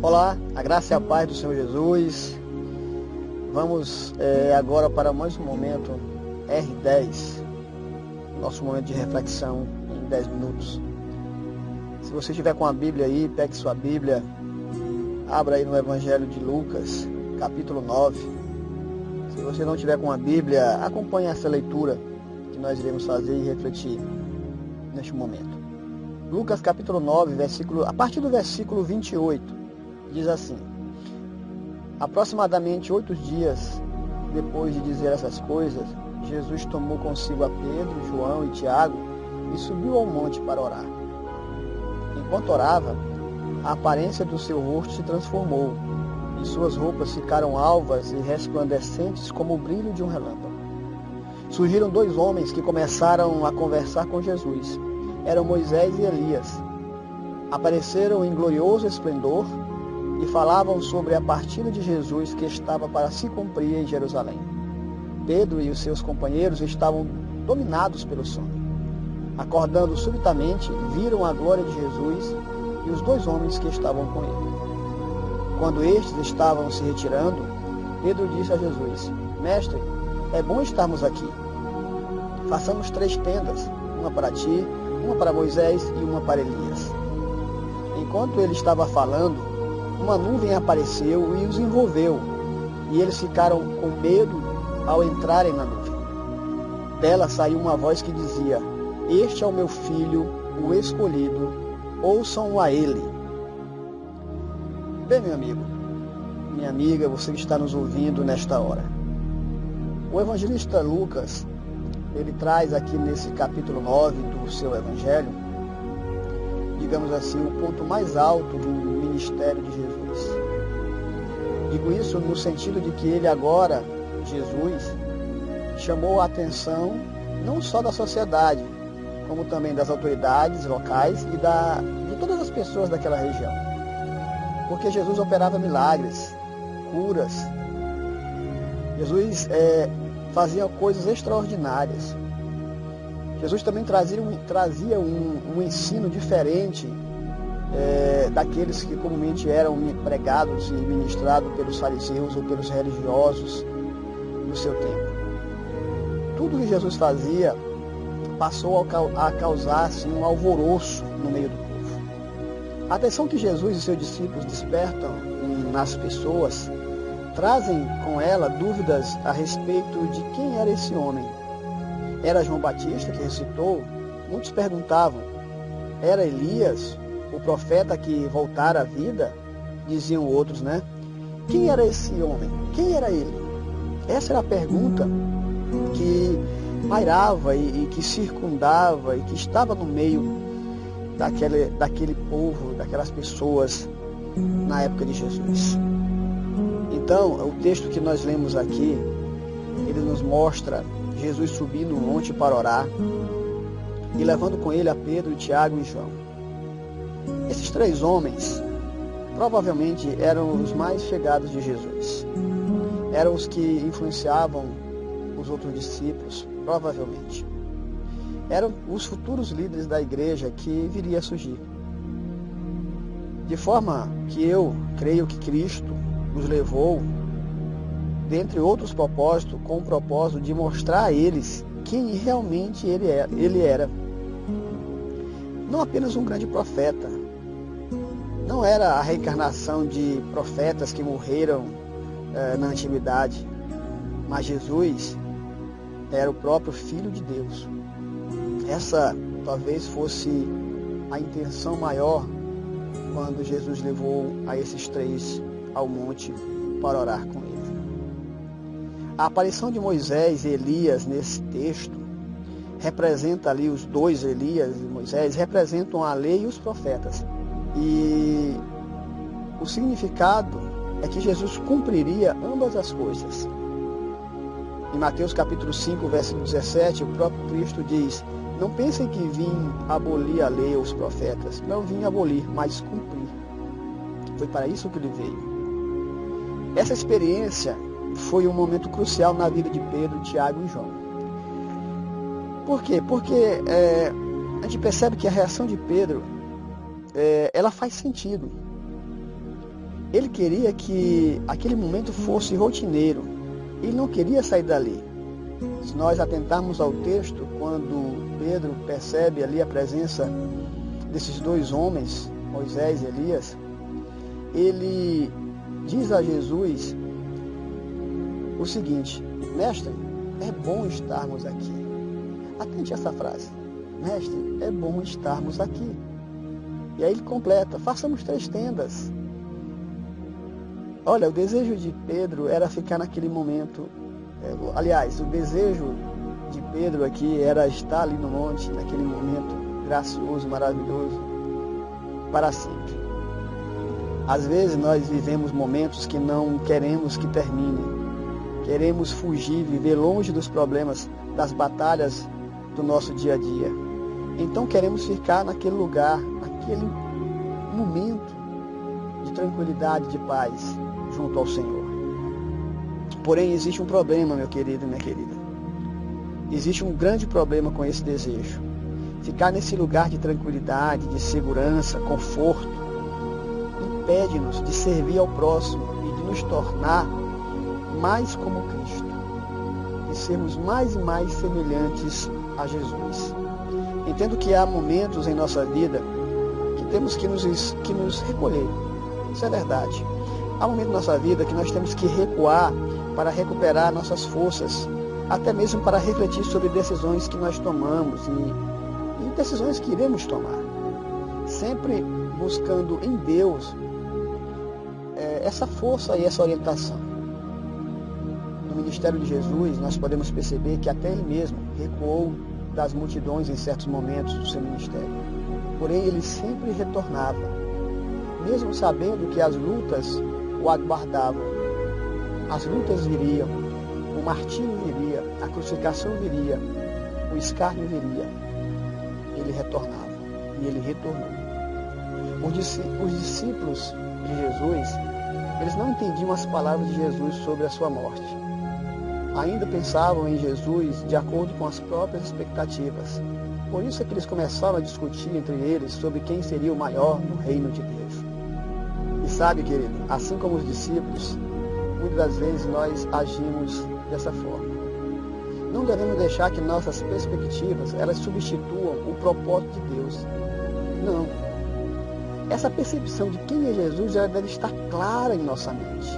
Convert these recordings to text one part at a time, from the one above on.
Olá, a graça e a paz do Senhor Jesus. Vamos agora para mais um momento R10, nosso momento de reflexão em 10 minutos. Se você estiver com a Bíblia aí, pegue sua Bíblia, abra aí no Evangelho de Lucas, capítulo 9. Se você não estiver com a Bíblia, acompanhe essa leitura que nós iremos fazer e refletir neste momento. Lucas capítulo 9, a partir do versículo 28. Diz assim: aproximadamente 8 dias depois de dizer essas coisas, Jesus tomou consigo a Pedro, João e Tiago e subiu ao monte para orar. Enquanto orava, a aparência do seu rosto se transformou e suas roupas ficaram alvas e resplandecentes como o brilho de um relâmpago. Surgiram 2 homens que começaram a conversar com Jesus. Eram Moisés e Elias. Apareceram em glorioso esplendor e falavam sobre a partida de Jesus que estava para se cumprir em Jerusalém. Pedro e os seus companheiros estavam dominados pelo sono. Acordando subitamente, viram a glória de Jesus e os 2 homens que estavam com ele. Quando estes estavam se retirando, Pedro disse a Jesus: Mestre, é bom estarmos aqui. Façamos 3 tendas, uma para ti, uma para Moisés e uma para Elias. Enquanto ele estava falando, uma nuvem apareceu e os envolveu, e eles ficaram com medo ao entrarem na nuvem. Dela saiu uma voz que dizia: Este é o meu filho, o escolhido, ouçam-o a ele. Bem, meu amigo, minha amiga, você que está nos ouvindo nesta hora. O evangelista Lucas, ele traz aqui nesse capítulo 9 do seu evangelho, digamos assim, o ponto mais alto do ministério de Jesus. Digo isso no sentido de que ele agora, Jesus, chamou a atenção não só da sociedade, como também das autoridades locais e de todas as pessoas daquela região. Porque Jesus operava milagres, curas. Jesus fazia coisas extraordinárias. Jesus também trazia um ensino diferente daqueles que comumente eram pregados e ministrados pelos fariseus ou pelos religiosos do seu tempo. Tudo que Jesus fazia passou a causar assim, um alvoroço no meio do povo. A atenção que Jesus e seus discípulos despertam nas pessoas trazem com ela dúvidas a respeito de quem era esse homem. Era João Batista que ressuscitou? Muitos perguntavam. Era Elias, o profeta que voltara à vida? Diziam outros, né? Quem era esse homem? Quem era ele? Essa era a pergunta que pairava e que circundava e que estava no meio daquele povo, daquelas pessoas na época de Jesus. Então, o texto que nós lemos aqui, ele nos mostra Jesus subindo o monte para orar e levando com ele a Pedro, Tiago e João. Esses 3 homens provavelmente eram os mais chegados de Jesus. Eram os que influenciavam os outros discípulos, provavelmente. Eram os futuros líderes da igreja que viria a surgir. De forma que eu creio que Cristo os levou, dentre outros propósitos, com o propósito de mostrar a eles quem realmente ele era. Não apenas um grande profeta, não era a reencarnação de profetas que morreram na antiguidade, mas Jesus era o próprio Filho de Deus. Essa talvez fosse a intenção maior quando Jesus levou a esses 3 ao monte para orar com ele. A aparição de Moisés e Elias nesse texto representa ali os 2, Elias e Moisés, representam a lei e os profetas. E o significado é que Jesus cumpriria ambas as coisas. Em Mateus capítulo 5, versículo 17, o próprio Cristo diz: Não pensem que vim abolir a lei ou os profetas. Não vim abolir, mas cumprir. Foi para isso que ele veio. Essa experiência foi um momento crucial na vida de Pedro, Tiago e João. Por quê? Porque a gente percebe que a reação de Pedro ela faz sentido. Ele queria que aquele momento fosse rotineiro. Ele não queria sair dali. Se nós atentarmos ao texto, quando Pedro percebe ali a presença desses dois homens, Moisés e Elias, ele diz a Jesus o seguinte: mestre, é bom estarmos aqui. Atente a essa frase: mestre, é bom estarmos aqui. E aí ele completa: façamos 3 tendas. Olha, o desejo de Pedro era ficar naquele momento. Aliás, o desejo de Pedro aqui era estar ali no monte, naquele momento gracioso, maravilhoso, para sempre. Às vezes nós vivemos momentos que não queremos que terminem. Queremos fugir, viver longe dos problemas, das batalhas do nosso dia a dia. Então queremos ficar naquele lugar, naquele momento de tranquilidade, de paz, junto ao Senhor. Porém, existe um problema, meu querido e minha querida. Existe um grande problema com esse desejo. Ficar nesse lugar de tranquilidade, de segurança, conforto, impede-nos de servir ao próximo e de nos tornar mais como Cristo, de sermos mais e mais semelhantes a Jesus. Entendo que há momentos em nossa vida que temos que nos recolher. Isso é verdade. Há momentos na nossa vida que nós temos que recuar para recuperar nossas forças, até mesmo para refletir sobre decisões que nós tomamos e decisões que iremos tomar. Sempre buscando em Deus essa força e essa orientação. No ministério de Jesus, nós podemos perceber que até ele mesmo recuou das multidões em certos momentos do seu ministério. Porém, ele sempre retornava, mesmo sabendo que as lutas o aguardavam. As lutas viriam, o martírio viria, a crucificação viria, o escárnio viria. Ele retornava, e ele retornou. Os discípulos de Jesus, eles não entendiam as palavras de Jesus sobre a sua morte. Ainda pensavam em Jesus de acordo com as próprias expectativas. Por isso é que eles começaram a discutir entre eles sobre quem seria o maior no reino de Deus. E sabe, querido, assim como os discípulos, muitas das vezes nós agimos dessa forma. Não devemos deixar que nossas perspectivas elas substituam o propósito de Deus. Não. Essa percepção de quem é Jesus ela deve estar clara em nossa mente.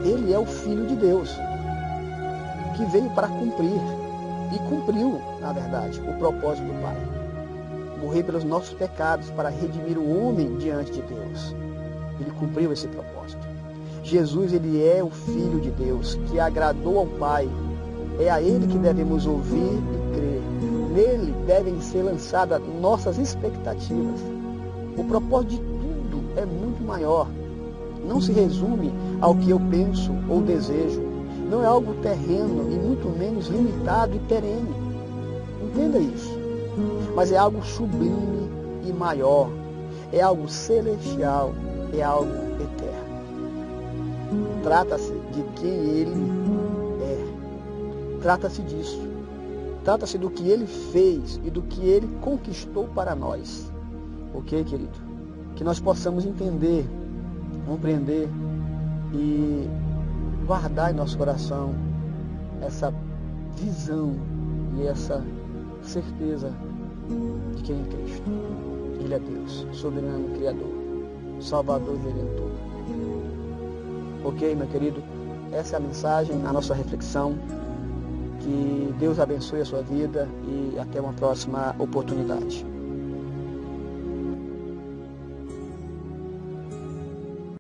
Ele é o Filho de Deus, que veio para cumprir, e cumpriu, na verdade, o propósito do Pai. Morrer pelos nossos pecados para redimir o homem diante de Deus. Ele cumpriu esse propósito. Jesus, ele é o Filho de Deus, que agradou ao Pai. É a ele que devemos ouvir e crer. Nele devem ser lançadas nossas expectativas. O propósito de tudo é muito maior. Não se resume ao que eu penso ou desejo. Não é algo terreno e muito menos limitado e perene. Entenda isso. Mas é algo sublime e maior. É algo celestial. É algo eterno. Trata-se de quem ele é. Trata-se disso. Trata-se do que ele fez e do que ele conquistou para nós. Ok, querido? Que nós possamos entender, compreender e guardar em nosso coração essa visão e essa certeza de quem é Cristo. Ele é Deus, soberano, Criador, Salvador e Redentor. Ok, meu querido? Essa é a mensagem, a nossa reflexão. Que Deus abençoe a sua vida e até uma próxima oportunidade.